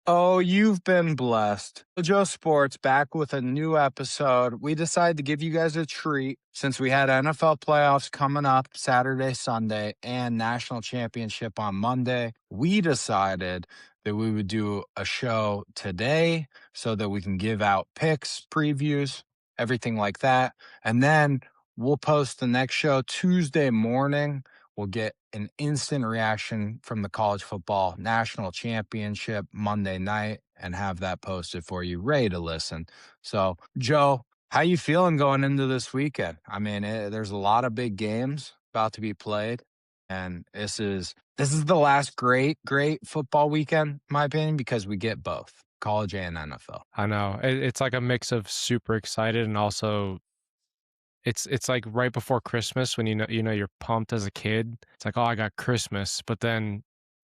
Oh, you've been blessed. MoJoe Sports back with a new episode. We decided to give you guys a treat since we had NFL playoffs coming up Saturday, Sunday, and national championship on Monday. We decided that we would do a show today so that we can give out picks, previews, everything like that. And then we'll post the next show Tuesday morning. We'll get an instant reaction from the college football national championship Monday night and have that posted for you, ready to listen. So, Joe, how you feeling going into this weekend? I mean, there's a lot of big games about to be played, and this is the last great football weekend, in my opinion, because we get both college and NFL. I know. It's like a mix of super excited and also it's like right before Christmas when you know you're pumped as a kid. It's like, "Oh, I got Christmas." But then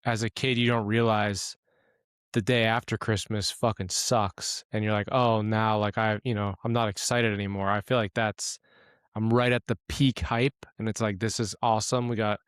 as a kid, you don't realize the day after Christmas fucking sucks and you're like, "Oh, now like I'm not excited anymore." I feel like I'm right at the peak hype and it's like this is awesome. We got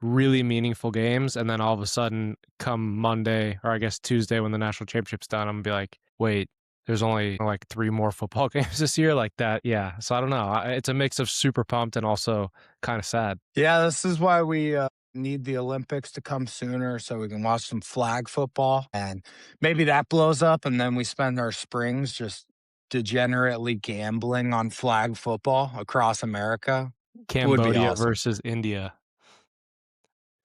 really meaningful games and then all of a sudden come Monday or I guess Tuesday when the national championship's done, I'm gonna be like, wait, there's only like 3 more football games this year like that. Yeah. So I don't know. It's a mix of super pumped and also kind of sad. Yeah, this is why we need the Olympics to come sooner so we can watch some flag football. And maybe that blows up, and then we spend our springs just degenerately gambling on flag football across America. Would be Cambodia awesome. versus India.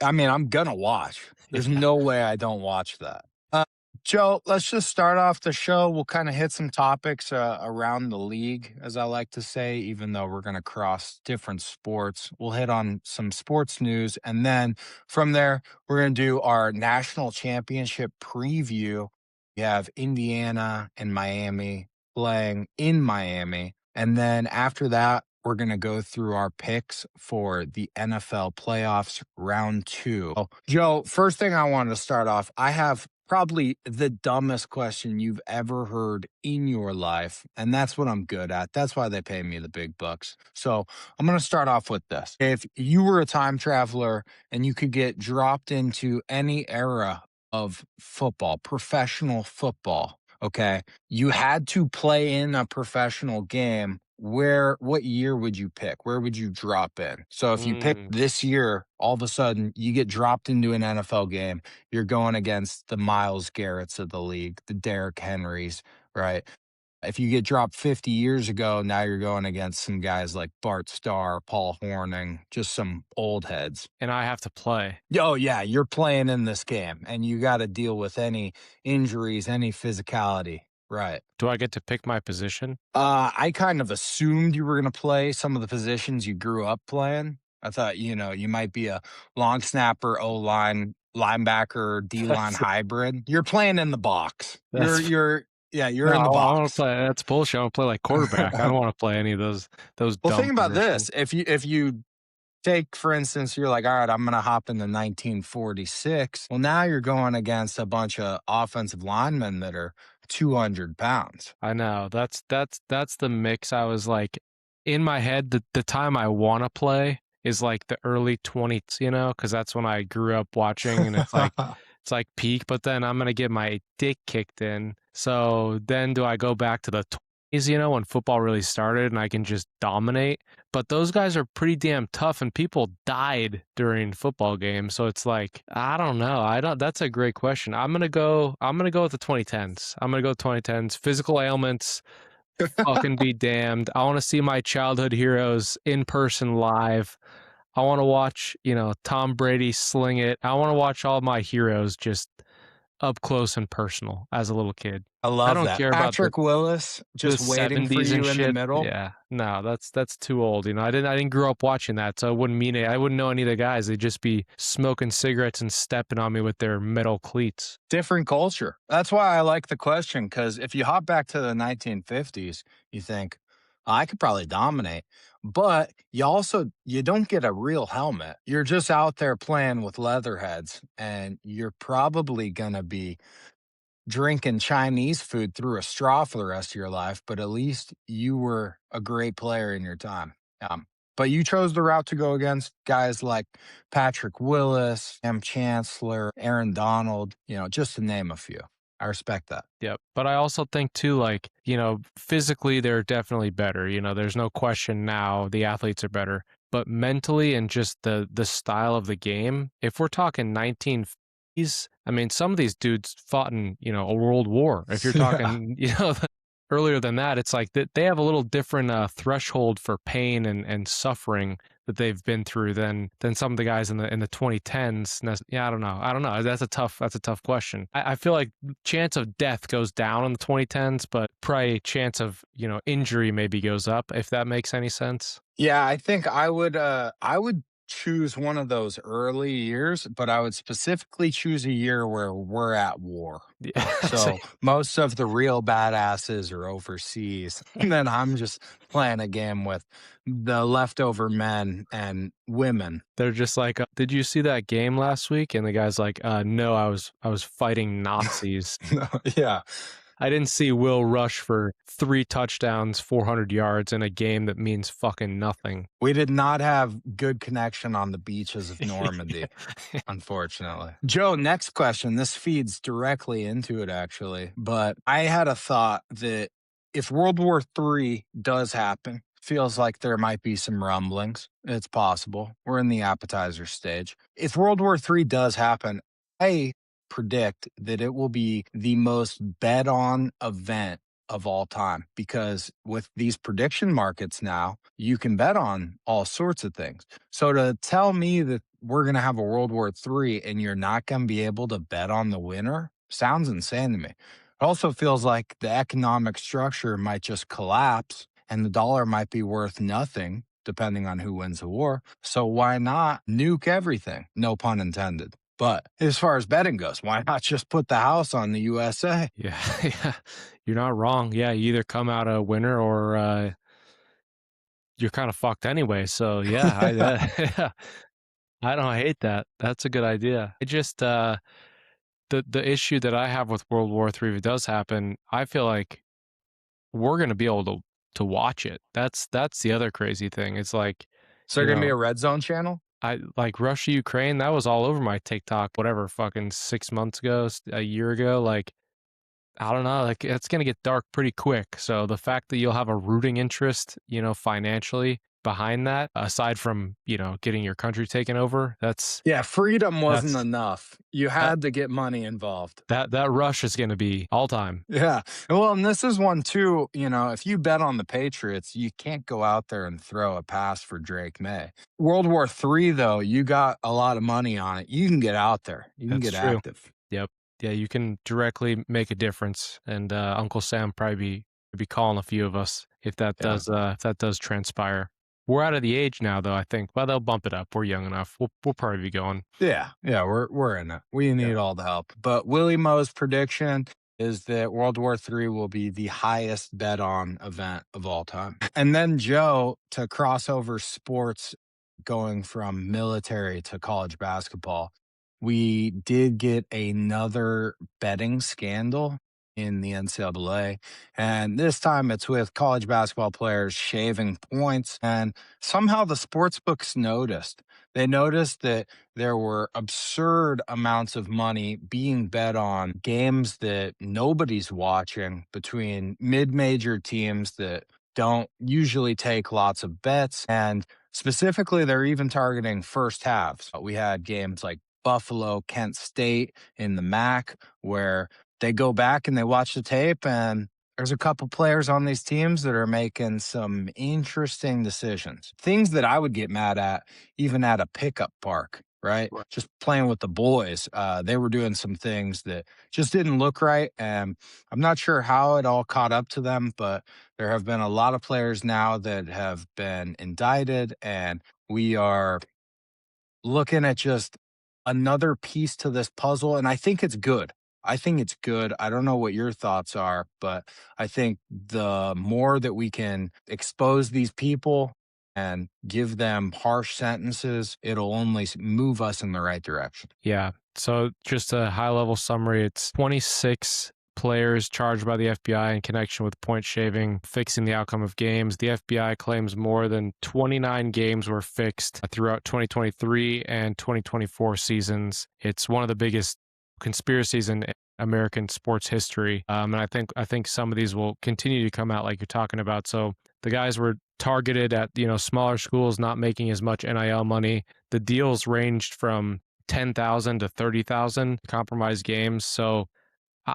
I mean, I'm gonna watch. There's Yeah. no way I don't watch that. Uh, Joe, let's just start off the show. We'll kind of hit some topics around the league, as I like to say, even though we're gonna cross different sports. We'll hit on some sports news, and then from there, we're gonna do our national championship preview. We have Indiana and Miami playing in Miami, and then after that, we're going to go through our picks for the NFL playoffs round two. Oh, Joe, first thing I wanted to start off, I have probably the dumbest question you've ever heard in your life. And that's what I'm good at. That's why they pay me the big bucks. So I'm going to start off with this. If you were a time traveler and you could get dropped into any era of football, professional football, okay, you had to play in a professional game, what year would you pick? Where would you drop in? So if you pick Mm. this year, all of a sudden you get dropped into an NFL game. You're going against the Miles Garrett's of the league, the Derrick Henrys, right? If you get dropped 50 years ago, now you're going against some guys like Bart Starr, Paul Hornung, just some old heads. And I have to play. Oh, yeah, you're playing in this game and you got to deal with any injuries, any physicality. Right. Do I get to pick my position? I kind of assumed you were going to play some of the positions you grew up playing. I thought, you might be a long snapper, O line, linebacker, D line That's hybrid. You're playing in the box. that's You're no, in the I wanna box. play that's bullshit. I wanna play like quarterback. I don't wanna play any of those Well, dumb think about positions. this. If you take, for instance, you're like, all right, I'm going to hop into 1946. Well, now you're going against a bunch of offensive linemen that are 200 pounds. I know. That's the mix. I was like in my head, the time I wanna play is like the early 20s, because that's when I grew up watching and it's like peak, but then I'm gonna get my dick kicked in. So then do I go back to the 20s, when football really started and I can just dominate? But those guys are pretty damn tough and people died during football games. So it's like, I don't know. I don't That's a great question. I'm gonna go with the 2010s. I'm gonna go 2010s. Physical ailments, fucking be damned. I want to see my childhood heroes in person live. I want to watch, Tom Brady sling it. I want to watch all my heroes just up close and personal as a little kid. I I love don't that. care about the Patrick Willis the just waiting for 70s and you in the shit. middle. Yeah. No, that's too old. I didn't grow up watching that, so it wouldn't mean it. I wouldn't know any of the guys. They'd just be smoking cigarettes and stepping on me with their metal cleats. Different culture. That's why I like the question, because if you hop back to the 1950s, you think, I could probably dominate. But you don't get a real helmet. You're just out there playing with leatherheads, and you're probably gonna be drinking Chinese food through a straw for the rest of your life, but at least you were a great player in your time. But you chose the route to go against guys like Patrick Willis, M. Chancellor, Aaron Donald, just to name a few. I respect that. Yep. But I also think too, like, physically they're definitely better. There's no question now the athletes are better. But mentally and just the style of the game, if we're talking 1950s, I mean, some of these dudes fought in, a world war. If you're Yeah. talking, earlier than that, it's like that they have a little different threshold for pain and suffering that they've been through than some of the guys in the 2010s. Yeah, I don't know. That's a tough question. I feel like chance of death goes down in the 2010s, but probably chance of injury maybe goes up, if that makes any sense. Yeah, I think I would choose one of those early years, but I would specifically choose a year where we're at war. Yeah, So most of the real badasses are overseas. And then I'm just playing a game with the leftover men and women. they're just like, did you see that game last week? And the guy's like, no, I was fighting Nazis. Yeah. I didn't see Will rush for 3 touchdowns, 400 yards in a game that means fucking nothing. We did not have good connection on the beaches of Normandy, Yeah. unfortunately. Joe, next question. This feeds directly into it, actually. But I had a thought that if World War III does happen, feels like there might be some rumblings. It's possible. We're in the appetizer stage. If World War III does happen, I predict that it will be the most bet on event of all time because with these prediction markets now, you can bet on all sorts of things. So to tell me that we're going to have a World War III and you're not going to be able to bet on the winner sounds insane to me. It also feels like the economic structure might just collapse and the dollar might be worth nothing depending on who wins the war. So why not nuke everything? No pun intended. But as far as betting goes, why not just put the house on the USA? Yeah, yeah, you're not wrong. Yeah, you either come out a winner or you're kind of fucked anyway. So yeah, yeah, I don't hate that. That's a good idea. It just the issue that I have with World War III, if it does happen, I feel like we're gonna be able to watch it. That's the other crazy thing. It's like, Is there going to be a red zone channel? I like Russia, Ukraine, that was all over my TikTok, whatever, fucking 6 months ago, a year ago. Like, I don't know, like it's gonna get dark pretty quick. So the fact that you'll have a rooting interest, financially behind that, aside from, getting your country taken over, Yeah, freedom wasn't that's enough. You that had to get money involved. that rush is gonna be all time. Yeah. Well, and this is one too, if you bet on the Patriots, you can't go out there and throw a pass for Drake May. World War III, though, you got a lot of money on it. You can get out there. You can That's get true. active. Yep. Yeah, you can directly make a difference, and Uncle Sam probably be calling a few of us Yeah. if that does transpire. We're out of the age now, though. I think. Well, they'll bump it up. We're young enough. We'll probably be going. Yeah. Yeah. We're in it. We Yeah. need all the help. But Willie Moe's prediction is that World War III will be the highest bet on event of all time. And then, Joe, to cross over sports going from military to college basketball, we did get another betting scandal in the NCAA. And this time it's with college basketball players shaving points. And somehow the sports books noticed. They noticed that there were absurd amounts of money being bet on games that nobody's watching between mid major teams that don't usually take lots of bets. And specifically, they're even targeting first halves. We had games like Buffalo, Kent State in the MAC, where they go back and they watch the tape, and there's a couple players on these teams that are making some interesting decisions. Things that I would get mad at, even at a pickup park, right? Right. Just playing with the boys. They were doing some things that just didn't look right. And I'm not sure how it all caught up to them, but there have been a lot of players now that have been indicted, and we are looking at just another piece to this puzzle. And I think it's good. I think it's good. I don't know what your thoughts are, but I think the more that we can expose these people and give them harsh sentences, it'll only move us in the right direction. Yeah. So just a high level summary, it's 26 players charged by the FBI in connection with point shaving, fixing the outcome of games. The FBI claims more than 29 games were fixed throughout 2023 and 2024 seasons. It's one of the biggest conspiracies in American sports history. And I think some of these will continue to come out like you're talking about. So the guys were targeted at, smaller schools not making as much NIL money. The deals ranged from 10,000 to 30,000 compromised games. So I,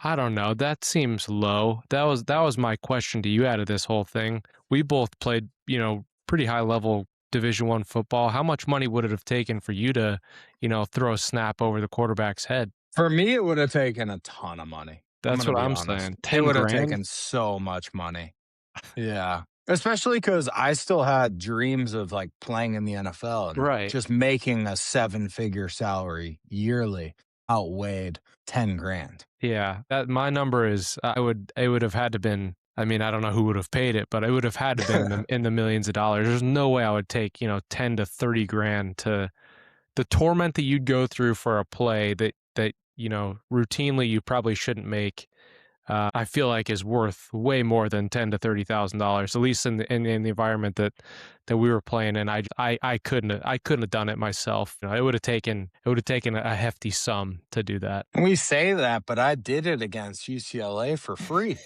I don't know. That seems low. That was my question to you out of this whole thing. We both played, pretty high level Division 1 football. How much money would it have taken for you to, throw a snap over the quarterback's head? For me, it would have taken a ton of money. I'm That's gonna what be I'm honest. saying. It 10 would have grand? taken so much money. Yeah. Especially because I still had dreams of, like, playing in the NFL, and Right. just making a seven-figure salary yearly outweighed 10 grand. Yeah. That my number is it would have had to been, I mean, I don't know who would have paid it, but it would have had to been in the millions of dollars. There's no way I would take, 10 to 30 grand to the torment that you'd go through for a play that routinely you probably shouldn't make. I feel like is worth way more than $10,000 to $30,000, at least in the environment that we were playing in. I couldn't have done it myself. It would have taken a hefty sum to do that. We say that, but I did it against UCLA for free.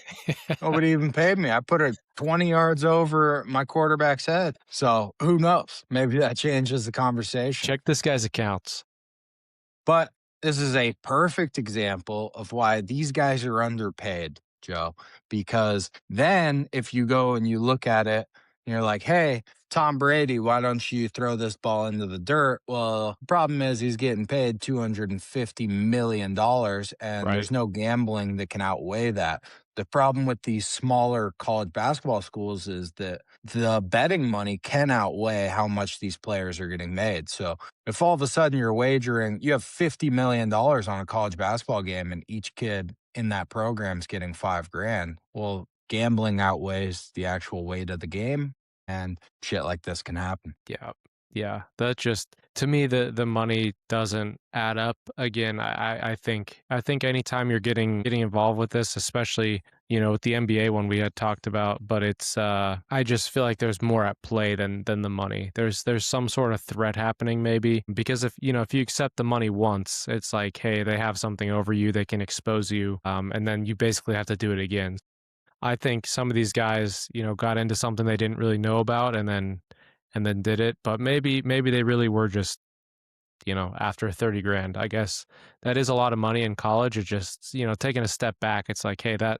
Nobody even paid me. I put it 20 yards over my quarterback's head. So who knows? Maybe that changes the conversation. Check this guy's accounts. But this is a perfect example of why these guys are underpaid, Joe. Because then if you go and you look at it, and you're like, hey, Tom Brady, why don't you throw this ball into the dirt? Well, the problem is he's getting paid $250 million, and Right. there's no gambling that can outweigh that. The problem with these smaller college basketball schools is that the betting money can outweigh how much these players are getting made. So if all of a sudden you're wagering, you have $50 million on a college basketball game, and each kid in that program is getting 5 grand, well, gambling outweighs the actual weight of the game, and shit like this can happen. Yeah. Yeah. That just, to me, the money doesn't add up. Again, I think anytime you're getting involved with this, especially, with the NBA one we had talked about, but it's I just feel like there's more at play than the money. There's some sort of threat happening maybe, because if you accept the money once, it's like, hey, they have something over you, they can expose you, and then you basically have to do it again. I think some of these guys, got into something they didn't really know about, and then did it. But maybe they really were just, after 30 grand. I guess that is a lot of money in college. It just, taking a step back, it's like, hey, that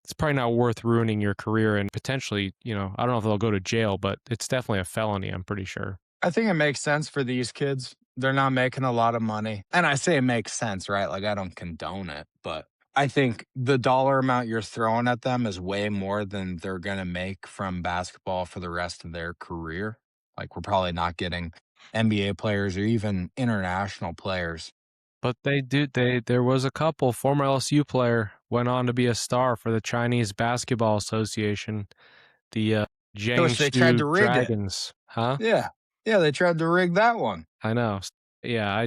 it's probably not worth ruining your career, and potentially, I don't know if they'll go to jail, but it's definitely a felony, I'm pretty sure. I think it makes sense for these kids. They're not making a lot of money. And I say it makes sense, right? Like, I don't condone it, but I think the dollar amount you're throwing at them is way more than they're going to make from basketball for the rest of their career. Like, we're probably not getting NBA players or even international players. But there was a couple. Former LSU player went on to be a star for the Chinese Basketball Association, the I wish they tried Jiangsu to rig it. Dragons, huh? Yeah. Yeah, they tried to rig that one. I know. Yeah,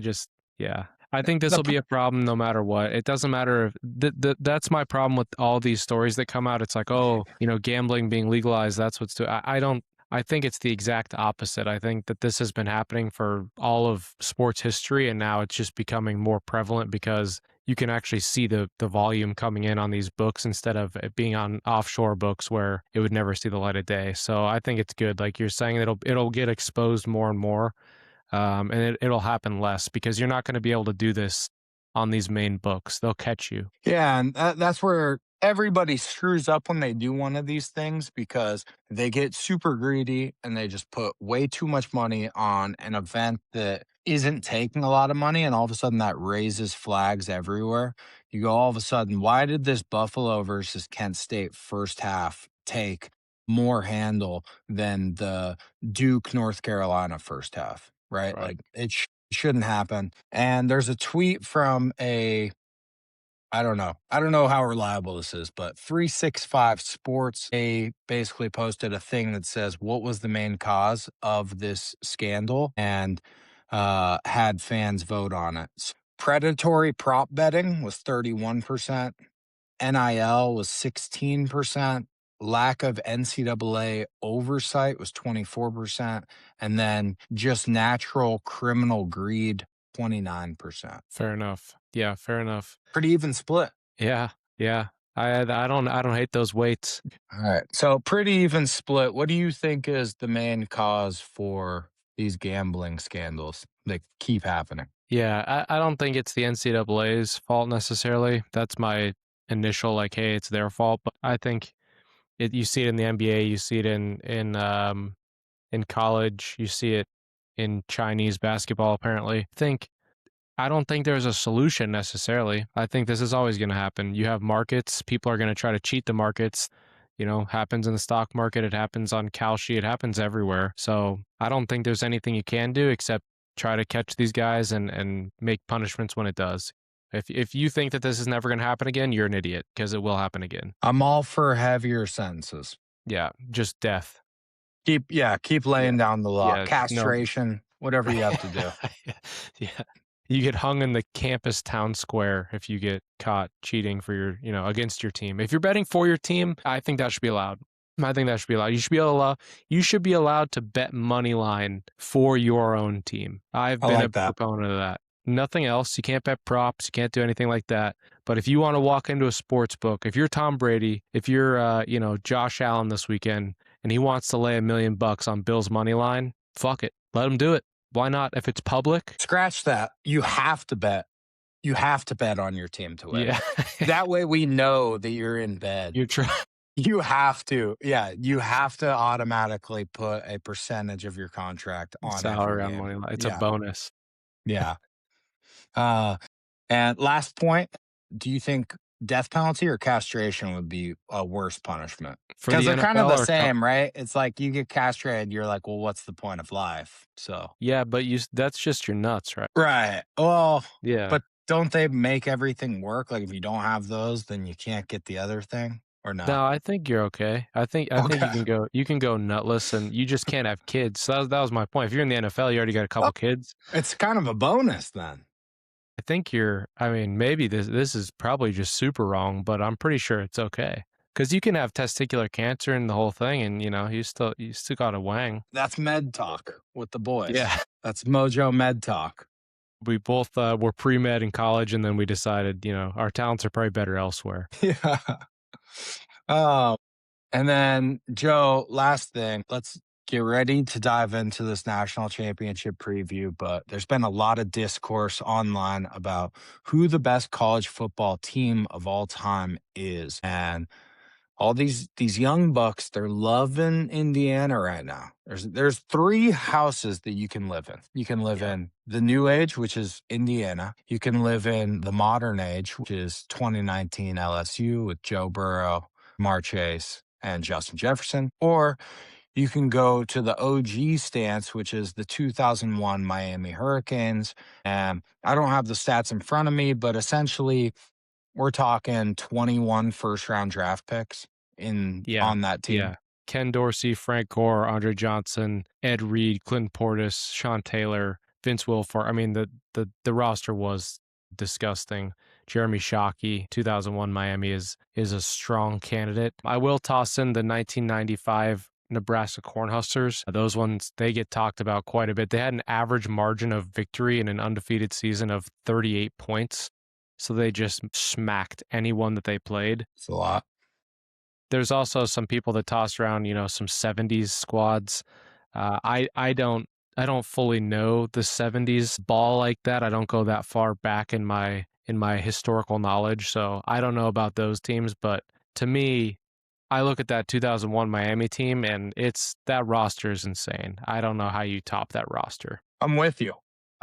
yeah. I think this The will be a problem no matter what. It doesn't matter if that's my problem with all these stories that come out. It's like, oh, gambling being legalized, that's what's to I don't I think it's the exact opposite. I think that this has been happening for all of sports history, and now it's just becoming more prevalent because you can actually see the volume coming in on these books instead of it being on offshore books where it would never see the light of day. So I think it's good. Like you're saying, it'll get exposed more and more, and it'll happen less because you're not going to be able to do this on these main books. They'll catch you. Yeah, and that's where everybody screws up when they do one of these things, because they get super greedy and they just put way too much money on an event that isn't taking a lot of money, and all of a sudden that raises flags everywhere. You go, all of a sudden, why did this Buffalo versus Kent State first half take more handle than the Duke North Carolina first half? Right? Right. Like, it shouldn't happen. And there's a tweet from a, I don't know. I don't know how reliable this is, but 365 Sports, they basically posted a thing that says, what was the main cause of this scandal? And had fans vote on it. Predatory prop betting was 31%, NIL was 16%, lack of NCAA oversight was 24%, and then just natural criminal greed, 29%. Fair enough. Yeah, fair enough. Pretty even split. Yeah, yeah. I don't hate those weights. All right. So pretty even split. What do you think is the main cause for these gambling scandals that keep happening? Yeah, I don't think it's the NCAA's fault necessarily. That's my initial like, hey, it's their fault. But I think you see it in the NBA, you see it in college, you see it in Chinese basketball. Apparently, I don't think there's a solution necessarily. I think this is always going to happen. You have markets, people are going to try to cheat the markets. Happens in the stock market, it happens on Kalshi, it happens everywhere. So I don't think there's anything you can do except try to catch these guys and make punishments when it does. If you think that this is never going to happen again, you're an idiot because it will happen again. I'm all for heavier sentences. Yeah, just death. Keep Yeah, laying down the law. yeah, no. Castration, whatever you have to do. Yeah. You get hung in the campus town square if you get caught cheating for against your team. If you're betting for your team, I think that should be allowed. I think that should be allowed. You should be allowed to bet money line for your own team. I've I been a like that. proponent of that. Nothing else. You can't bet props. You can't do anything like that. But if you want to walk into a sports book, if you're Tom Brady, if you're Josh Allen this weekend, and he wants to lay $1 million on Bill's money line, fuck it. Let him do it. Why not? If it's public, Scratch that. You have to bet. You have to bet on your team to win. yeah, That way we know that you're in bed. you're trying You have to. Yeah, you have to automatically put a percentage of your contract on every salary on game. money line. It's a Yeah. bonus Yeah. Uh, and last point, do you think death penalty or castration would be a worse punishment? for Because the they're kind of the NFL same, right? It's like you get castrated, you're like, well, what's the point of life? So, yeah, but that's just your nuts, right? right. Well, Yeah. but don't they make everything work? Like if you don't have those, then you can't get the other thing or no? No, I think you're okay. I think Okay. you can go nutless, and you just can't have kids. So that was my point. If you're in the NFL, you already got a Oh, couple kids. it's kind of a bonus then. I think I mean, maybe this is probably just super wrong, but I'm pretty sure it's okay. Because you can have testicular cancer and the whole thing, and you still got a wang. That's med talk with the boys. Yeah. That's Mojo Med Talk. We both were pre-med in college, and then we decided, our talents are probably better elsewhere. Yeah. Oh, and then Joe, last thing, let's get ready to dive into this national championship preview. But there's been a lot of discourse online about who the best college football team of all time is. And all these young bucks, they're loving Indiana right now. There's three houses that you can live in. You can live Yeah. in the new age, which is Indiana. You can live in the modern age, which is 2019 LSU with Joe Burrow, Mar Chase, and Justin Jefferson. Or you can go to the OG stance, which is the 2001 Miami Hurricanes. And I don't have the stats in front of me, but essentially we're talking 21 first round draft picks in Yeah. on that team. Yeah. Ken Dorsey, Frank Gore, Andre Johnson, Ed Reed, Clinton Portis, Sean Taylor, Vince Wilfork. I mean, the roster was disgusting. Jeremy Shockey, 2001 Miami is a strong candidate. I will toss in the 1995 Nebraska Cornhuskers. Those ones, they get talked about quite a bit. They had an average margin of victory in an undefeated season of 38 points. So they just smacked anyone that they played. It's a lot. There's also some people that toss around, some 70s squads. I don't fully know the 70s ball like that. I don't go that far back in my historical knowledge, so I don't know about those teams. But to me, I look at that 2001 Miami team, and that roster is insane. I don't know how you top that roster. I'm with you.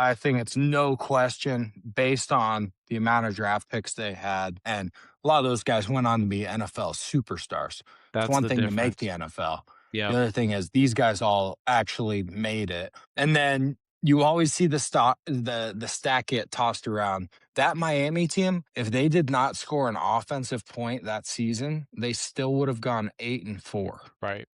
I think it's no question based on the amount of draft picks they had. And a lot of those guys went on to be NFL superstars. It's That's one the thing to make difference. the NFL. The Yep. other thing is these guys all actually made it. And then you always see the stat get tossed around. That Miami team, if they did not score an offensive point that season, they still would have gone 8-4 Right.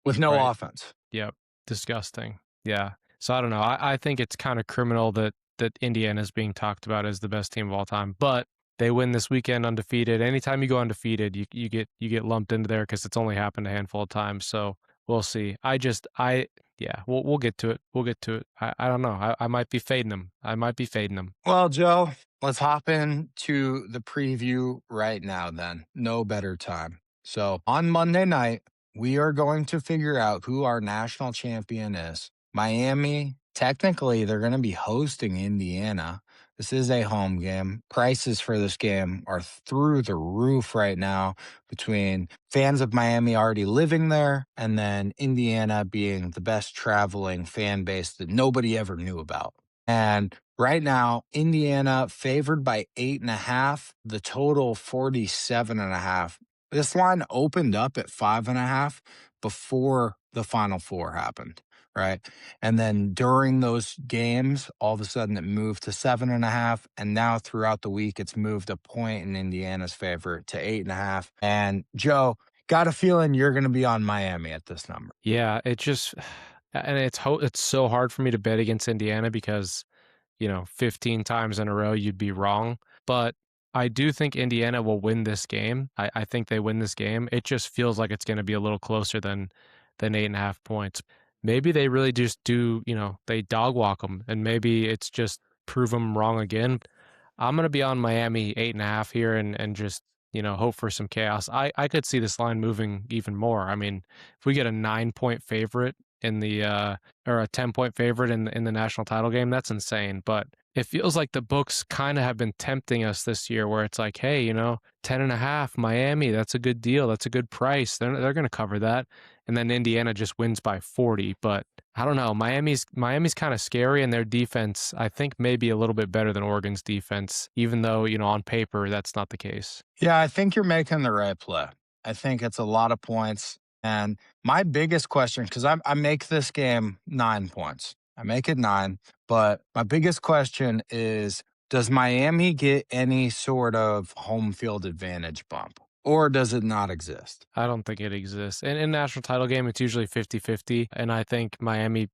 with no Right. offense. Yep. Disgusting. Yeah. So I don't know. I think it's kind of criminal that Indiana is being talked about as the best team of all time, but they win this weekend undefeated. Anytime you go undefeated, you get lumped into there because it's only happened a handful of times. So we'll see. Yeah, we'll get to it. We'll get to it. I don't know. I might be fading them. I might be fading them. Well, Joe, let's hop into the preview right now then. No better time. So on Monday night, we are going to figure out who our national champion is. Miami, technically, they're going to be hosting Indiana. This is a home game. Prices for this game are through the roof right now between fans of Miami already living there and then Indiana being the best traveling fan base that nobody ever knew about. And right now, Indiana favored by 8.5, the total 47.5. This line opened up at 5.5 before the Final Four happened, right? And then during those games, all of a sudden it moved to 7.5. And now throughout the week, it's moved a point in Indiana's favor to 8.5. And Joe, got a feeling you're going to be on Miami at this number. Yeah, it just and it's so hard for me to bet against Indiana because 15 times in a row you'd be wrong. But I do think Indiana will win this game. I think they win this game. It just feels like it's going to be a little closer than 8.5 points. Maybe they really just do, they dog walk them, and maybe it's just prove them wrong again. I'm gonna be on Miami 8.5 here and just, hope for some chaos. I could see this line moving even more. I mean, if we get a 9-point favorite in the or a 10-point favorite in the national title game, that's insane. But it feels like the books kind of have been tempting us this year where it's like, hey, 10.5, Miami, that's a good deal. That's a good price. They're gonna cover that. And then Indiana just wins by 40. But I don't know. Miami's kind of scary, and their defense, I think, may be a little bit better than Oregon's defense, even though, on paper that's not the case. Yeah, I think you're making the right play. I think it's a lot of points. And my biggest question, because I make this game 9 points, I make it nine. But my biggest question is, does Miami get any sort of home field advantage bump, or does it not exist? I don't think it exists. And in national title game, it's usually 50-50, and I think Miami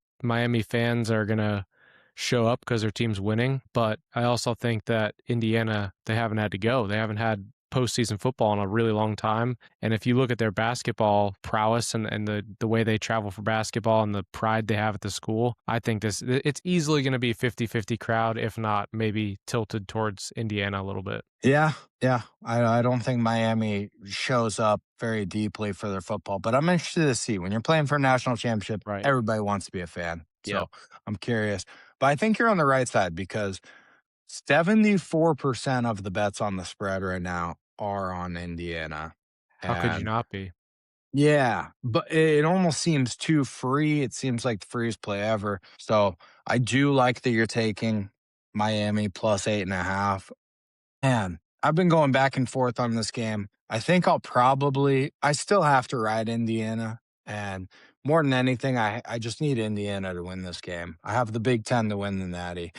fans are gonna show up because their team's winning. But I also think that Indiana, they haven't had to go. They haven't had postseason football in a really long time. And if you look at their basketball prowess and the way they travel for basketball and the pride they have at the school, I think it's easily going to be 50-50 crowd, if not maybe tilted towards Indiana a little bit. Yeah, yeah. I don't think Miami shows up very deeply for their football, but I'm interested to see when you're playing for a national championship, Right. everybody wants to be a fan. Yeah. So I'm curious. But I think you're on the right side because 74% of the bets on the spread right now are on Indiana. How could you And not be? yeah, but it almost seems too free. It seems like the freest play ever. So I do like that you're taking Miami plus 8.5. Man, I've been going back and forth on this game. I think I still have to ride Indiana. And more than anything, I just need Indiana to win this game. I have the Big Ten to win the Natty.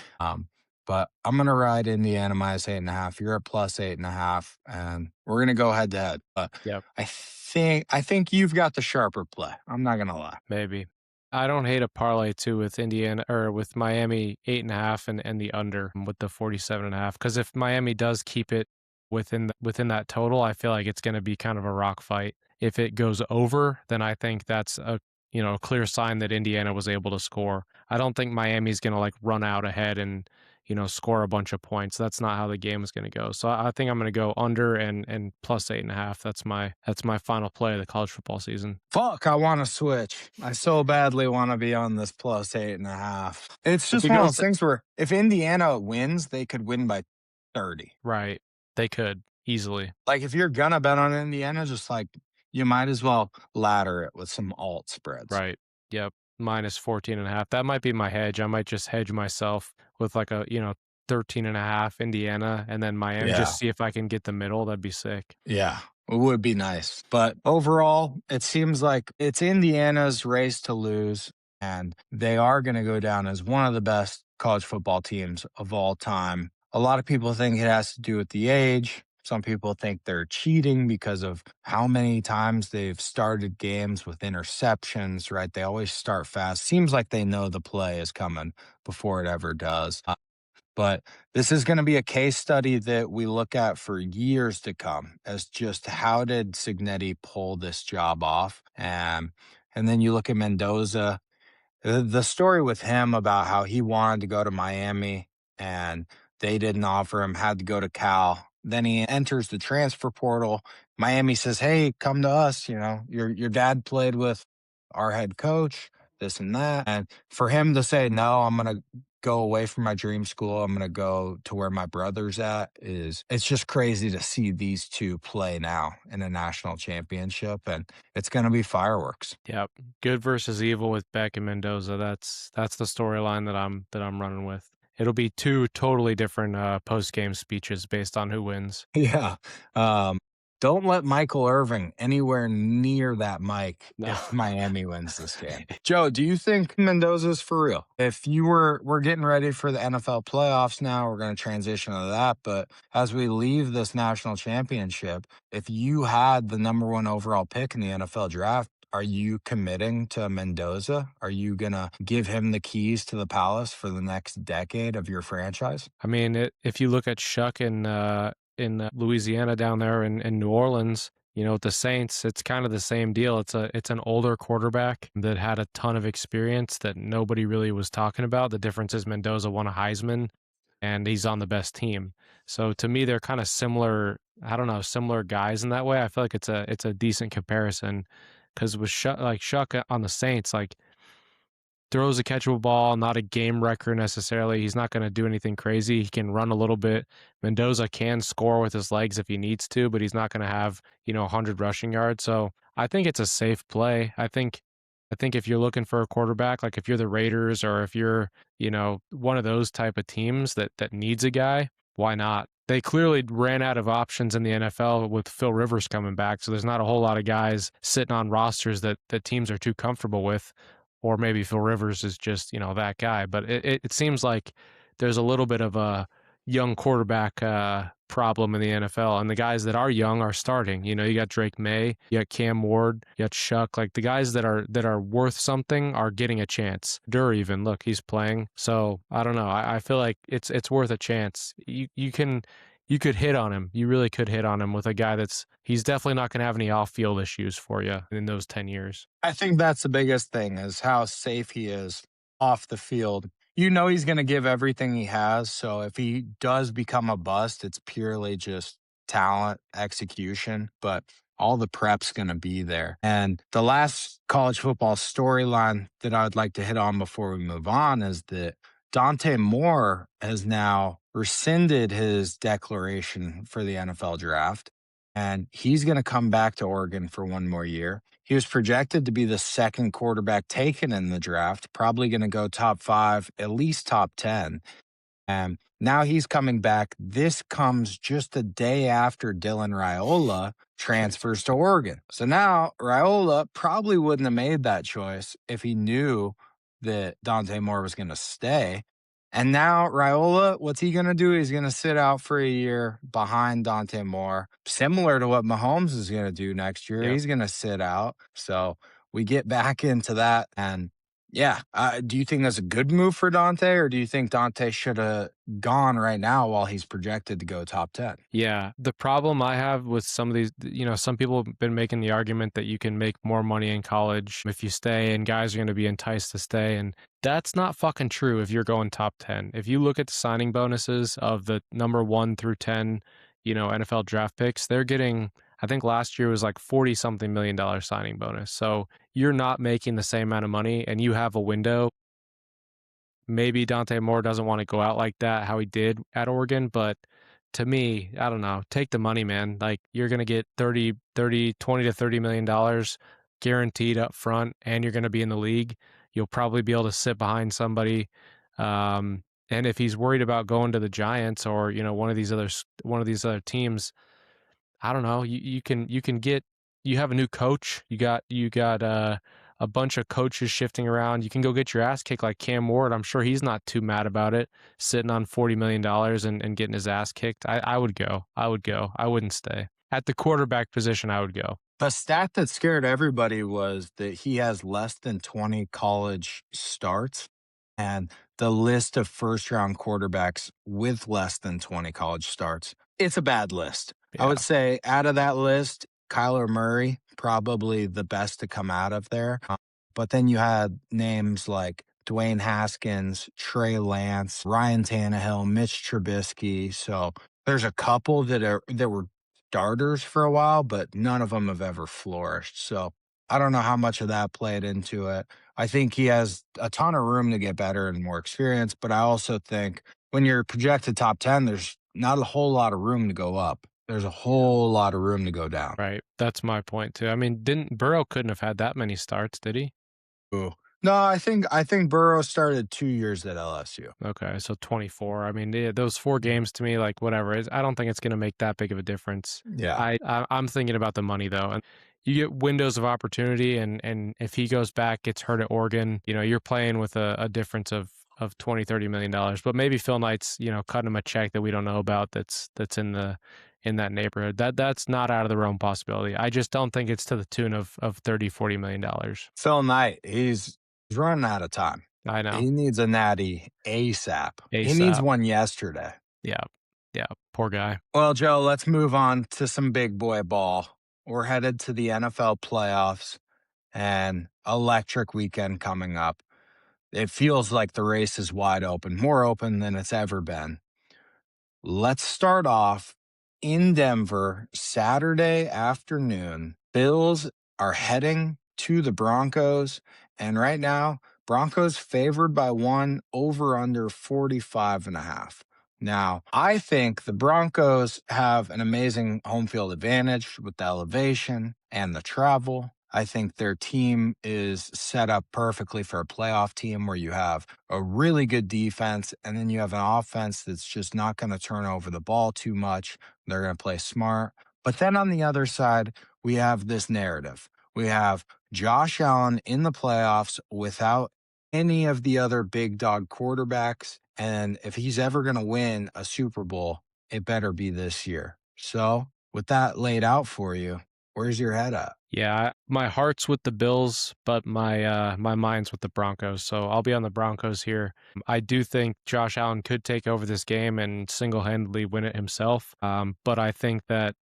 But I'm going to ride Indiana minus 8.5. You're at plus 8.5. And we're going to go head to head. But Yep. I think you've got the sharper play. I'm not going to lie. Maybe. I don't hate a parlay too with Indiana or with Miami 8.5 and the under with the 47.5. Because if Miami does keep it within that total, I feel like it's going to be kind of a rock fight. If it goes over, then I think that's a clear sign that Indiana was able to score. I don't think Miami's going to like run out ahead and score a bunch of points. That's not how the game is going to go. So I think I'm going to go under and plus 8.5. That's my final play of the college football season. Fuck, I want to switch. I so badly want to be on this plus 8.5. It's If just it one of goes those things where if Indiana wins, they could win by 30. right, they could easily. Like if you're gonna bet on Indiana, just like you might as well ladder it with some alt spreads. Right. Yep. Minus 14.5. That might be my hedge. I might just hedge myself with like a 13.5 Indiana and then Miami. Yeah. Just see if I can get the middle. That'd be sick. Yeah, it would be nice. But overall, it seems like it's Indiana's race to lose, and they are going to go down as one of the best college football teams of all time. A lot of people think it has to do with the age. Some people think they're cheating because of how many times they've started games with interceptions, right? They always start fast. Seems like they know the play is coming before it ever does. But this is going to be a case study that we look at for years to come as just how did Signetti pull this job off? And then you look at Mendoza, the story with him about how he wanted to go to Miami and They didn't offer him, had to go to Cal. Then he enters the transfer portal. Miami says, "Hey, come to us. You know, your dad played with our head coach, this and that." And for him to say, "No, I'm gonna go away from my dream school. I'm gonna go to where my brother's at," is it's just crazy to see these two play now in a national championship, and it's gonna be fireworks. Yep. Good versus evil with Beck and Mendoza. That's the storyline that I'm running with. It'll be two totally different post game speeches based on who wins. Yeah. Um, don't let Michael Irving anywhere near that mic No. if Miami wins this game. Joe, do you think Mendoza's for real? If you we're getting ready for the NFL playoffs now, we're going to transition to that. But as we leave this national championship, if you had the number one overall pick in the NFL draft, are you committing to Mendoza? Are you going to give him the keys to the palace for the next decade of your franchise? I mean, if you look at Shuck in Louisiana down there in New Orleans, you know, with the Saints, it's kind of the same deal. It's an older quarterback that had a ton of experience that nobody really was talking about. The difference is Mendoza won a Heisman and he's on the best team. So to me, they're kind of similar. I don't know, similar guys in that way. I feel like it's a decent comparison because with Shuck on the Saints, like throws a catchable ball, not a game wrecker necessarily. He's not going to do anything crazy. He can run a little bit. Mendoza can score with his legs if he needs to, but he's not going to have, 100 rushing yards. So I think it's a safe play. I think if you're looking for a quarterback, like if you're the Raiders or if you're, one of those type of teams that needs a guy, why not? They clearly ran out of options in the NFL with Phil Rivers coming back, so there's not a whole lot of guys sitting on rosters that teams are too comfortable with, or maybe Phil Rivers is just, that guy. But it seems like there's a little bit of a young quarterback problem in the NFL, and the guys that are young are starting. You got Drake May, you got Cam Ward, you got Shuck. Like the guys that are worth something are getting a chance. Durr even look, he's playing. So I don't know. I feel like it's worth a chance. You could hit on him. You really could hit on him with a guy he's definitely not going to have any off field issues for you in those 10 years. I think that's the biggest thing is how safe he is off the field. You know he's going to give everything he has. So if he does become a bust, it's purely just talent, execution, but all the prep's going to be there. And the last college football storyline that I would like to hit on before we move on is that Dante Moore has now rescinded his declaration for the NFL draft, and he's going to come back to Oregon for one more year. He was projected to be the second quarterback taken in the draft, probably going to go top five, at least top 10. And now he's coming back. This comes just a day after Dylan Raiola transfers to Oregon. So now Raiola probably wouldn't have made that choice if he knew that Dante Moore was going to stay. And now Raiola, what's he going to do? He's going to sit out for a year behind Dante Moore, similar to what Mahomes is going to do next year. Yep. He's going to sit out. So we get back into that. And yeah, do you think that's a good move for Dante, or do you think Dante should have gone right now while he's projected to go top 10? Yeah, the problem I have with some of these, some people have been making the argument that you can make more money in college if you stay, and guys are going to be enticed to stay. And that's not fucking true if you're going top 10. If you look at the signing bonuses of the number 1 through 10, NFL draft picks, they're getting, I think last year was like 40 something million dollar signing bonus. So you're not making the same amount of money and you have a window. Maybe Dante Moore doesn't want to go out like that, how he did at Oregon, but to me, I don't know, take the money, man. Like you're going to get 20 to 30 million dollars guaranteed up front, and you're going to be in the league. You'll probably be able to sit behind somebody. And if he's worried about going to the Giants or, one of these other teams, I don't know. You have a new coach. You got a bunch of coaches shifting around. You can go get your ass kicked like Cam Ward. I'm sure he's not too mad about it, sitting on $40 million and getting his ass kicked. I would go. I would go. I wouldn't stay. At the quarterback position, I would go. The stat that scared everybody was that he has less than 20 college starts, and the list of first round quarterbacks with less than 20 college starts. It's a bad list. I Yeah. would say out of that list, Kyler Murray, probably the best to come out of there. But then you had names like Dwayne Haskins, Trey Lance, Ryan Tannehill, Mitch Trubisky. So there's a couple that were starters for a while, but none of them have ever flourished. So I don't know how much of that played into it. I think he has a ton of room to get better and more experience, but I also think when you're projected top 10, there's not a whole lot of room to go up. There's a whole lot of room to go down. Right. That's my point too. I mean, didn't Burrow couldn't have had that many starts, did he? Ooh. No, I think Burrow started 2 years at LSU. Okay, so 24. I mean, yeah, those 4 games to me, like whatever. I don't think it's going to make that big of a difference. Yeah. I'm thinking about the money though, and you get windows of opportunity, and if he goes back, gets hurt at Oregon, you're playing with a difference of 20-30 million dollars. But maybe Phil Knight's cutting him a check that we don't know about that's in that neighborhood. That's not out of the realm possibility. I just don't think it's to the tune of 30-40 million dollars. Phil Knight, he's running out of time. I know. He needs a natty ASAP. He needs ASAP. one yesterday. Yeah. Yeah. Poor guy. Well, Joe, let's move on to some big boy ball. We're headed to the NFL playoffs and electric weekend coming up. It feels like the race is wide open, more open than it's ever been. Let's start off in Denver Saturday afternoon. Bills are heading to the Broncos. And right now, Broncos favored by one, over under 45.5. Now, I think the Broncos have an amazing home field advantage with the elevation and the travel. I think their team is set up perfectly for a playoff team where you have a really good defense and then you have an offense that's just not going to turn over the ball too much. They're going to play smart. But then on the other side, we have this narrative. We have Josh Allen in the playoffs without any of the other big dog quarterbacks. And if he's ever going to win a Super Bowl, it better be this year. So, with that laid out for you, where's your head at? Yeah, my heart's with the Bills, but my mind's with the Broncos. So I'll be on the Broncos here. I do think Josh Allen could take over this game and single-handedly win it himself. But I think that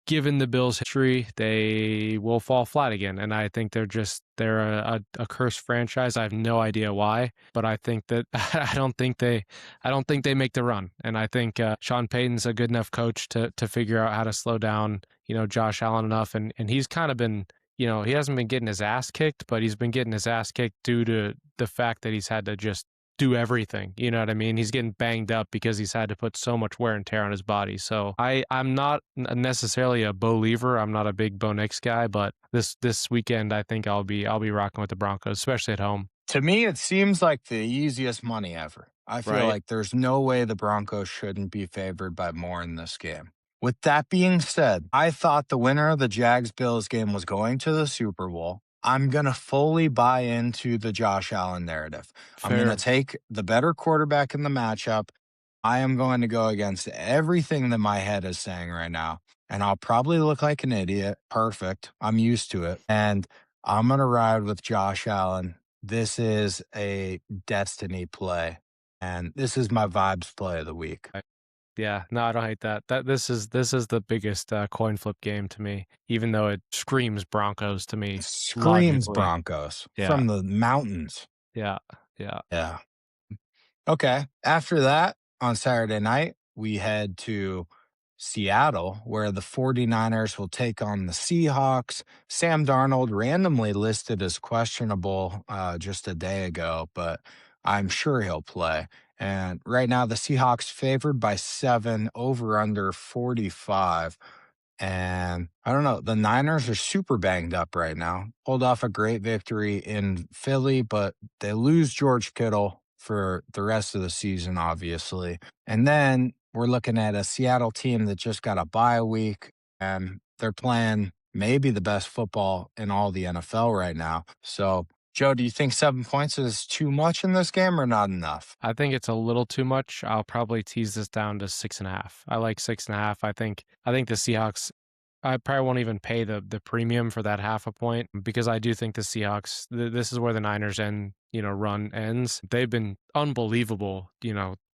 given the Bills' history, they will fall flat again. And I think they're a cursed franchise. I have no idea why, but I think that I don't think they make the run. And I think Sean Payton's a good enough coach to figure out how to slow down, Josh Allen enough. And he's kind of been, he hasn't been getting his ass kicked, but he's been getting his ass kicked due to the fact that he's had to just do everything. You know what I mean? He's getting banged up because he's had to put so much wear and tear on his body. So I'm not necessarily a believer. I'm not a big Bo Nix guy, but this weekend I think I'll be rocking with the Broncos, especially at home. To me, it seems like the easiest money ever. I feel Right? like there's no way the Broncos shouldn't be favored by more in this game. With that being said, I thought the winner of the Jags Bills game was going to the Super Bowl. I'm going to fully buy into the Josh Allen narrative. I'm going to Fair. take the better quarterback in the matchup. I am going to go against everything that my head is saying right now. And I'll probably look like an idiot. Perfect. I'm used to it. And I'm going to ride with Josh Allen. This is a destiny play. And this is my vibes play of the week. Yeah, no, I don't hate that. This is the biggest coin flip game to me, even though it screams Broncos to me Screams logically. Broncos Yeah, from the mountains. yeah, yeah. Yeah. Okay. After that, on Saturday night, we head to Seattle, where the 49ers will take on the Seahawks. Sam Darnold randomly listed as questionable just a day ago, but I'm sure he'll play. And right now, the Seahawks favored by 7, over under 45. And I don't know, the Niners are super banged up right now. Pulled off a great victory in Philly, but they lose George Kittle for the rest of the season, obviously. And then we're looking at a Seattle team that just got a bye week and they're playing maybe the best football in all the NFL right now. So, Joe, do you think 7 points is too much in this game or not enough? I think it's a little too much. I'll probably tease this down to 6.5. I like 6.5. I think the Seahawks. I probably won't even pay the premium for that half a point because I do think the Seahawks. This is where the Niners run ends. They've been unbelievable,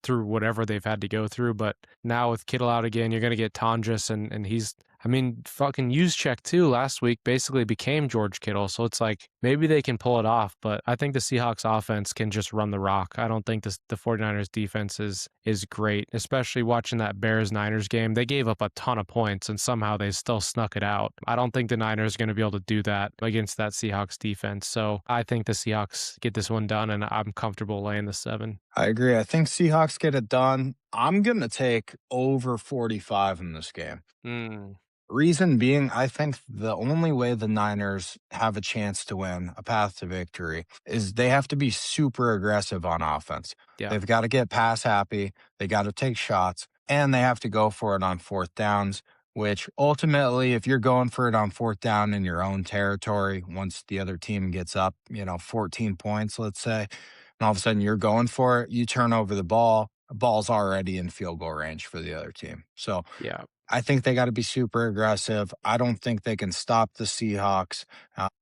through whatever they've had to go through. But now with Kittle out again, you're going to get Tonjes, and he's I mean, fucking Juszczyk too last week basically became George Kittle, so it's like maybe they can pull it off, but I think the Seahawks offense can just run the rock. I don't think the 49ers defense is great, especially watching that Bears-Niners game. They gave up a ton of points and somehow they still snuck it out. I don't think the Niners are going to be able to do that against that Seahawks defense. So I think the Seahawks get this one done and I'm comfortable laying the 7. I agree. I think Seahawks get it done. I'm going to take over 45 in this game. Mm, Reason being, I think the only way the Niners have a chance to win, a path to victory, is they have to be super aggressive on offense. yeah, They've got to get pass happy, they got to take shots, and they have to go for it on fourth downs, which ultimately, if you're going for it on fourth down in your own territory, once the other team gets up, 14 points, let's say, and all of a sudden you're going for it, you turn over the ball's already in field goal range for the other team. So yeah, I think they got to be super aggressive. I don't think they can stop the Seahawks.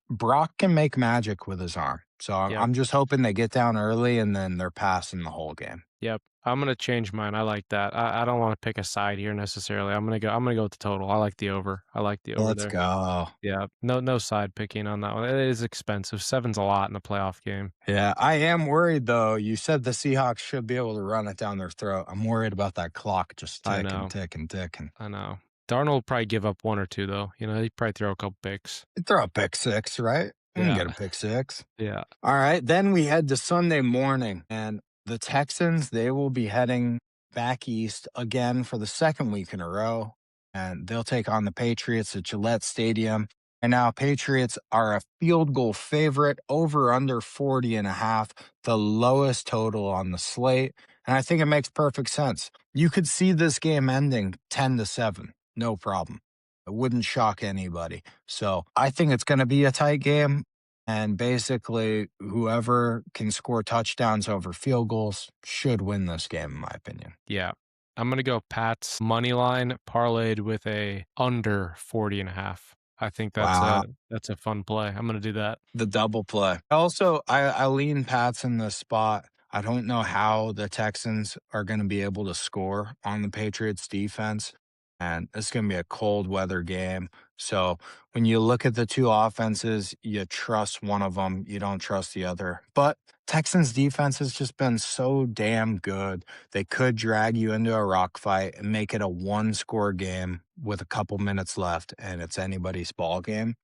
Brock can make magic with his arm. So yep. I'm just hoping they get down early and then they're passing the whole game. Yep. I'm gonna change mine. I like that. I don't want to pick a side here necessarily. I'm gonna go with the total. I like the over. I like the over Let's there. go. Yeah. No side picking on that one. It is expensive. Seven's a lot in a playoff game. Yeah, I am worried though. You said the Seahawks should be able to run it down their throat. I'm worried about that clock just I ticking, know. ticking, ticking. I know. Darnold will probably give up one or two though. He'd probably throw a couple picks. Throw a pick six, right? We can Yeah. get a pick six. Yeah. All right. Then we head to Sunday morning, and the Texans, they will be heading back east again for the second week in a row, and they'll take on the Patriots at Gillette Stadium. And now, Patriots are a field goal favorite over under 40 and a half, the lowest total on the slate. And I think it makes perfect sense. You could see this game ending 10-7, no problem. It wouldn't shock anybody. So I think it's going to be a tight game. And basically, whoever can score touchdowns over field goals should win this game, in my opinion. Yeah. I'm gonna go Pats money line parlayed with a under 40 and a half. I think Wow. that's a fun play. I'm gonna do that. The double play. Also, I lean Pats in this spot. I don't know how the Texans are going to be able to score on the Patriots defense. And it's going to be a cold weather game. So when you look at the two offenses, you trust one of them, you don't trust the other. But Texans defense has just been so damn good. They could drag you into a rock fight and make it a one score game with a couple minutes left, and it's anybody's ball game.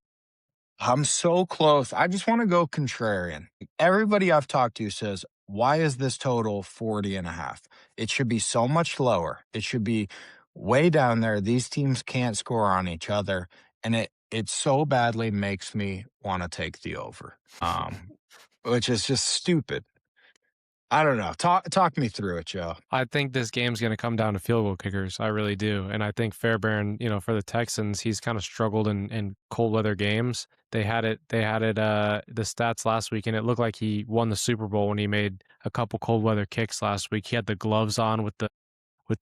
I'm so close. I just want to go contrarian. Everybody I've talked to says, why is this total 40 and a half? It should be so much lower. It should be way down there. These teams can't score on each other. And it so badly makes me want to take the over. Which is just stupid. I don't know. Talk me through it, Joe. I think this game's going to come down to field goal kickers. I really do. And I think Fairbairn, for the Texans, he's kind of struggled in cold weather games. The stats last week, and it looked like he won the Super Bowl when he made a couple cold weather kicks last week. He had the gloves on with the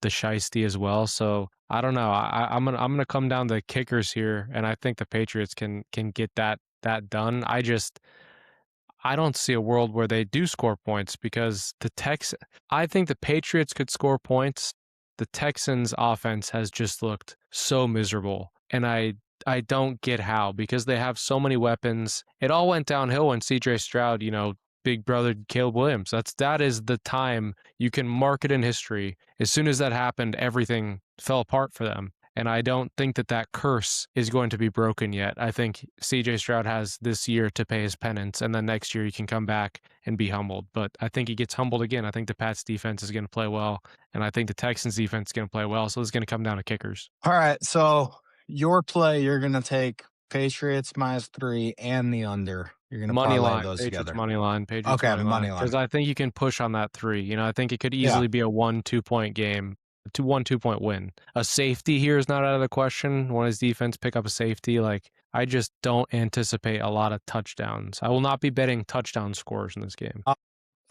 shiesty as well. So I don't know. I'm gonna come down to kickers here, and I think the Patriots can get that done. I don't see a world where they do score points because I think the Patriots could score points. The Texans offense has just looked so miserable. And I don't get how because they have so many weapons. It all went downhill when CJ Stroud, big brother Caleb Williams. That is the time you can mark it in history. As soon as that happened, everything fell apart for them. And I don't think that curse is going to be broken yet. I think CJ Stroud has this year to pay his penance, and then next year he can come back and be humbled. But I think he gets humbled again. I think the Pats defense is going to play well, and I think the Texans defense is going to play well. So it's going to come down to kickers. All right. So your play, you're going to take Patriots -3 and the under. You're going to Money parlay line, those Patriots together. money line, Patriots Okay, money money line. line. Because I think you can push on that 3. I think it could Yeah. easily be a 1-2 point game, 2-point win. A safety here is not out of the question. When his defense pick up a safety, I just don't anticipate a lot of touchdowns. I will not be betting touchdown scores in this game. All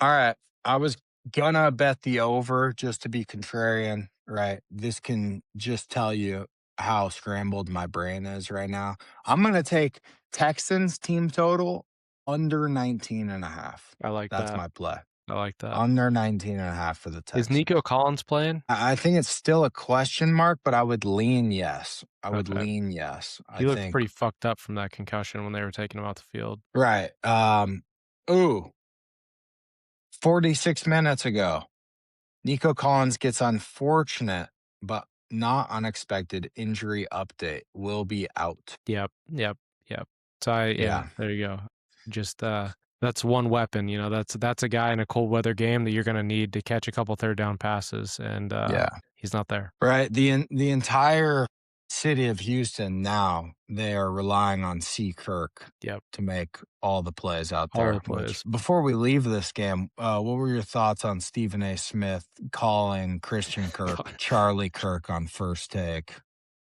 right. I was gonna bet the over just to be contrarian, right? This can just tell you how scrambled my brain is right now. I'm gonna take Texans team total under 19 and a half. I like That's that. my play. I like that. Under 19.5 for the Is Texans. Nico Collins playing? I think it's still a question mark, but I would lean yes. I would Okay. lean yes. I He looked think pretty fucked up from that concussion when they were taking him off the field. right. Ooh, 46 minutes ago, Nico Collins gets unfortunate but not unexpected injury update. Will be out. Yep, yep, yep. So yeah, Yeah. there you go. Just that's one weapon, you know, that's a guy in a cold weather game that you're gonna need to catch a couple third down passes, and Yeah. he's not there. Right. The entire city of Houston now, they are relying on C. Kirk Yep, to make all the plays out all there. the Which plays. before we leave this game, what were your thoughts on Stephen A. Smith calling Christian Kirk God, Charlie Kirk on First Take?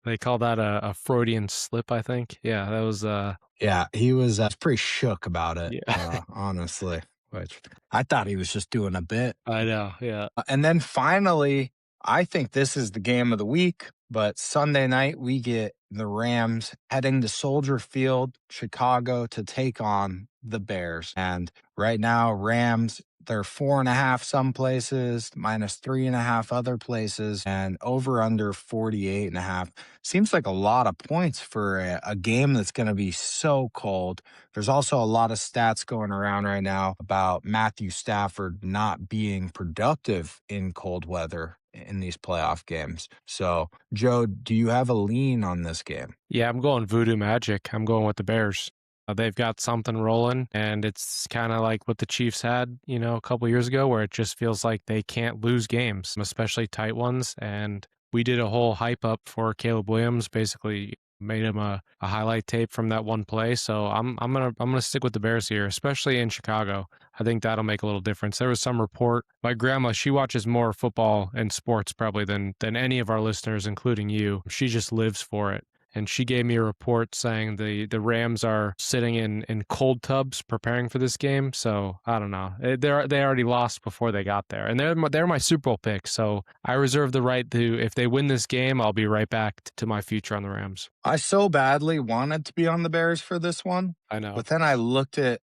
they call that a Freudian slip, I think. Yeah, that was Yeah, he was pretty shook about it, yeah. honestly. Which I thought he was just doing a bit. I know, yeah. And then finally, I think this is the game of the week, but Sunday night we get the Rams heading to Soldier Field, Chicago to take on the Bears. And right now, Rams, they're 4.5 some places, minus 3.5 other places, and over under 48.5. Seems like a lot of points for a game that's going to be so cold. There's also a lot of stats going around right now about Matthew Stafford not being productive in cold weather in these playoff games. So, Joe, do you have a lean on this game? Yeah, I'm going voodoo magic. I'm going with the Bears. They've got something rolling, and it's kind of like what the Chiefs had, you know, a couple years ago, where it just feels like they can't lose games, especially tight ones. And we did a whole hype up for Caleb Williams, basically made him a highlight tape from that one play. So I'm gonna stick with the Bears here, especially in Chicago. I think that'll make a little difference. There was some report. My grandma, she watches more football and sports probably than any of our listeners, including you. She just lives for it, and she gave me a report saying the Rams are sitting in cold tubs preparing for this game. So I don't know. They already lost before they got there, and they're my Super Bowl pick. So I reserve the right to, if they win this game, I'll be right back to my future on the Rams. I so badly wanted to be on the Bears for this one, I know but then I looked at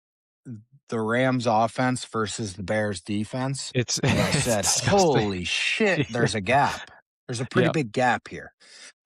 the Rams offense versus the Bears defense, it's and I it's said, disgusting. holy shit, Yeah. there's a gap. There's a pretty Yep. big gap here.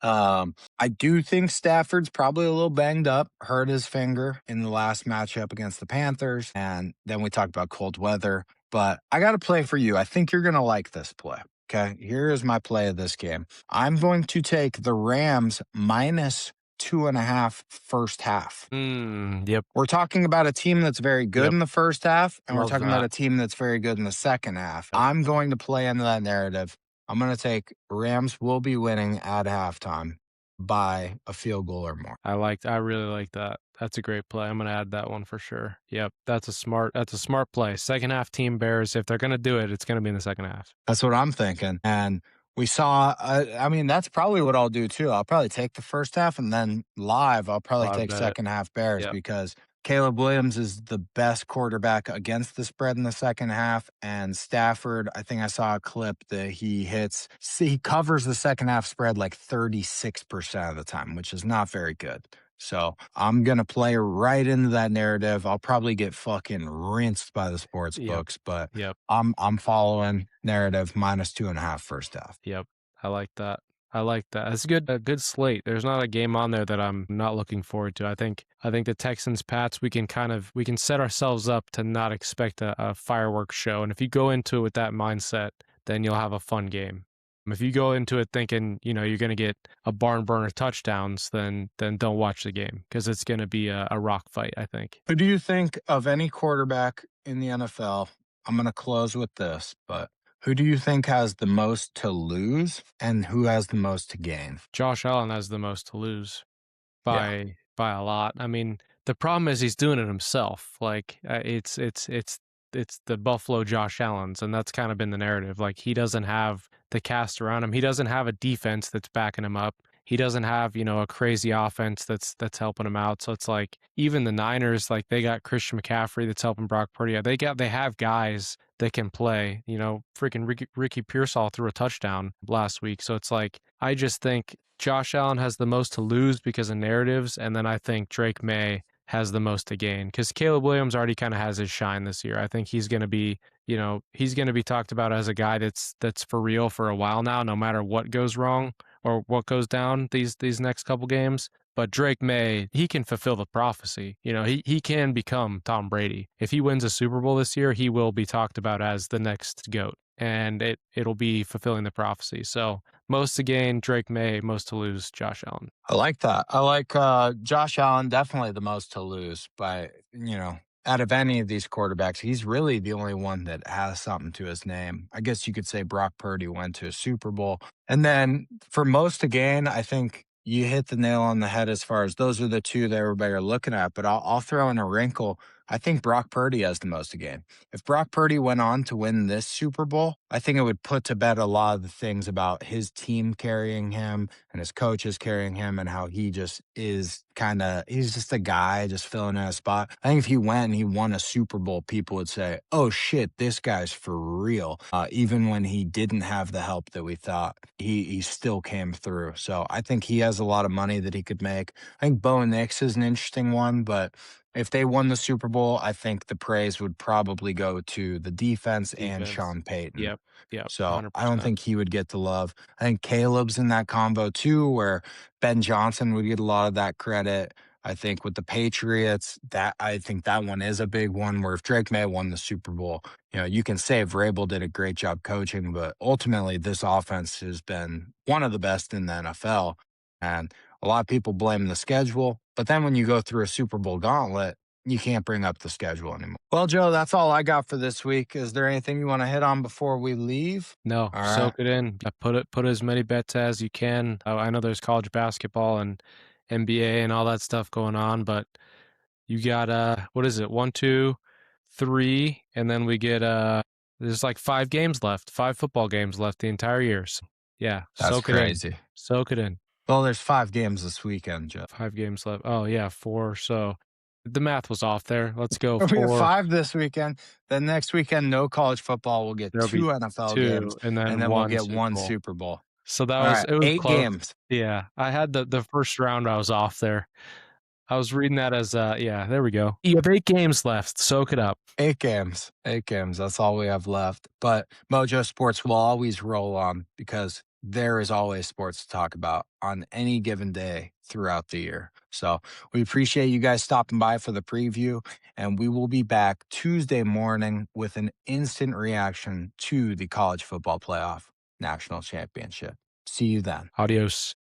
I do think Stafford's probably a little banged up, hurt his finger in the last matchup against the Panthers. And then we talked about cold weather. But I got a play for you. I think you're going to like this play. Okay. Here is my play of this game. I'm going to take the Rams minus 2.5 first half. Yep. We're talking about a team that's very good Yep. in the first half, and we're Love talking about that. a team that's very good in the second half. Yep. I'm going to play into that narrative. I'm going to take Rams will be winning at halftime by a field goal or more. I really like that. That's a great play. I'm gonna add that one for sure. Yep. That's a smart play. Second half team Bears. If they're gonna do it, it's gonna be in the second half. That's what I'm thinking. And we saw, I mean, that's probably what I'll do too. I'll probably take the first half and then live, I'll probably Live take bet it. second half Bears Yep. because Caleb Williams is the best quarterback against the spread in the second half. And Stafford, I think I saw a clip that he covers the second half spread like 36% of the time, which is not very good. So I'm gonna play right into that narrative. I'll probably get fucking rinsed by the sports Yep. books, but Yep. I'm following narrative minus 2.5 first half. Yep. I like that. I like that. It's a good slate. There's not a game on there that I'm not looking forward to. I think the Texans Pats, we can set ourselves up to not expect a fireworks show. And if you go into it with that mindset, then you'll have a fun game. If you go into it thinking, you know, you're going to get a barn burner touchdowns, then don't watch the game because it's going to be a rock fight, I think. Who do you think of any quarterback in the NFL? I'm going to close with this, but who do you think has the most to lose and who has the most to gain? Josh Allen has the most to lose Yeah. by a lot. I mean, the problem is he's doing it himself. Like it's the Buffalo Josh Allen's, and that's kind of been the narrative. Like he doesn't have the cast around him. He doesn't have a defense that's backing him up. He doesn't have, you know, a crazy offense that's helping him out. So it's like even the Niners, like they got Christian McCaffrey that's helping Brock Purdy. They have guys that can play. You know, freaking Ricky Pearsall threw a touchdown last week. So it's like I just think Josh Allen has the most to lose because of narratives, and then I think Drake May has the most to gain because Caleb Williams already kind of has his shine this year. I think he's going to be he's going to be talked about as a guy that's for real for a while now, no matter what goes wrong or what goes down these next couple games. But Drake May, he can fulfill the prophecy. He can become Tom Brady. If he wins a Super Bowl this year, he will be talked about as the next GOAT, and it'll be fulfilling the prophecy. So most to gain, Drake May; most to lose, Josh Allen. I like that. I like Josh Allen, definitely the most to lose by, out of any of these quarterbacks. He's really the only one that has something to his name. I guess you could say Brock Purdy went to a Super Bowl. And then for most to gain, I think you hit the nail on the head as far as those are the two that everybody are looking at. But I'll throw in a wrinkle. I think Brock Purdy has the most to gain. If Brock Purdy went on to win this Super Bowl, I think it would put to bed a lot of the things about his team carrying him and his coaches carrying him and how he just is he's just a guy just filling in a spot. I think if he went and he won a Super Bowl, people would say, oh shit, this guy's for real. Even when he didn't have the help that we thought, he still came through. So I think he has a lot of money that he could make. I think Bo Nix is an interesting one, but if they won the Super Bowl, I think the praise would probably go to the defense and Defense. Sean Payton. Yep. Yep. So I don't 100%. think he would get the love. I think Caleb's in that combo too, where Ben Johnson would get a lot of that credit. I think with the Patriots, that I think that one is a big one where if Drake May won the Super Bowl, you can say Vrabel did a great job coaching, but ultimately this offense has been one of the best in the NFL. And a lot of people blame the schedule, but then when you go through a Super Bowl gauntlet, you can't bring up the schedule anymore. Well, Joe, that's all I got for this week. Is there anything you want to hit on before we leave? No, All right. soak it in. Put as many bets as you can. I know there's college basketball and NBA and all that stuff going on, but you got what is it? 1, 2, 3, and then we get there's like 5 games left, 5 football games left the entire year. So, yeah, That's soak it in. crazy. Soak it in. Well, there's 5 games this weekend, Joe. 5 games left. Oh yeah, 4. So the math was off there. Let's go We have 4. 5 this weekend. Then next weekend, no college football. We'll get There'll be 2 NFL games, 2 and and then then we'll 1 get Super 1 Bowl. Super Bowl. So All right, it was 8 close. games. Yeah, I had the first round I was off there. I was reading that as yeah, there we go. You have 8 games left. Soak it up. 8 games. 8 games. That's all we have left. But Mojo Sports will always roll on because there is always sports to talk about on any given day throughout the year. So we appreciate you guys stopping by for the preview, and we will be back Tuesday morning with an instant reaction to the college football playoff national championship. See you then. Adios.